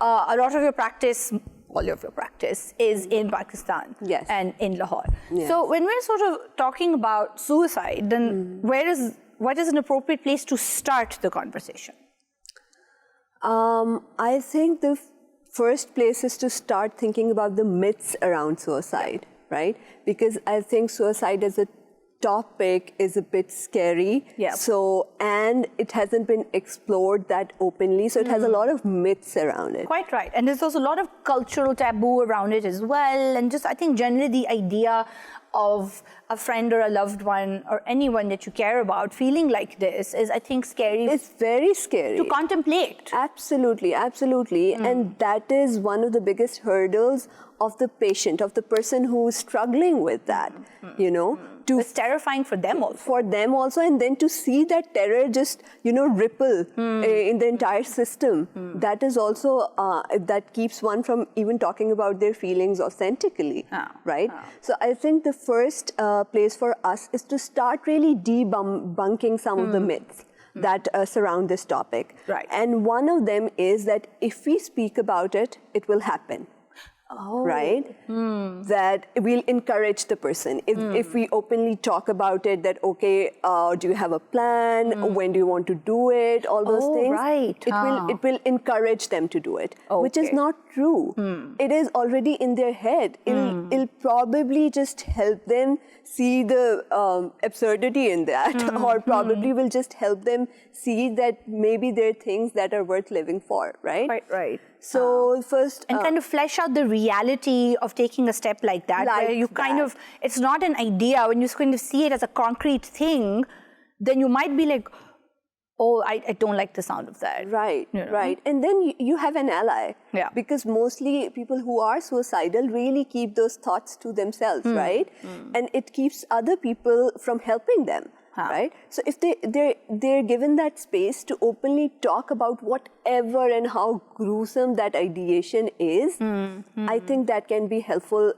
a lot of your practice, all of your practice, is in Pakistan and in Lahore. So when we're sort of talking about suicide, then what is an appropriate place to start the conversation? I think the first place is to start thinking about the myths around suicide, right? Because I think suicide as a topic is a bit scary. So, and it hasn't been explored that openly. So it has a lot of myths around it. Quite right. And there's also a lot of cultural taboo around it as well. And just, I think generally the idea of a friend or a loved one or anyone that you care about feeling like this is, I think, scary. It's very scary to contemplate. Absolutely, absolutely. And that is one of the biggest hurdles of the patient, of the person who is struggling with that, you know. It's terrifying for them also. For them also, and then to see that terror just, you know, ripple in the entire system. That is also, that keeps one from even talking about their feelings authentically, right? So I think the first place for us is to start really debunking some of the myths that surround this topic. Right. And one of them is that if we speak about it, it will happen. Right? That we'll encourage the person. If we openly talk about it, that, okay, do you have a plan? When do you want to do it? All those things. Right. It will encourage them to do it, which is not true. It is already in their head. It'll probably just help them see the absurdity in that, or probably will just help them see that maybe there are things that are worth living for, right? Right. So first... and kind of flesh out the reality of taking a step like that, where you kind of, it's not an idea. When you kind of see it as a concrete thing, then you might be like, oh, I don't like the sound of that. Right, you know? right. And then you have an ally. Because mostly people who are suicidal really keep those thoughts to themselves, right? And it keeps other people from helping them. Right? So if they're given that space to openly talk about whatever and how gruesome that ideation is, I think that can be helpful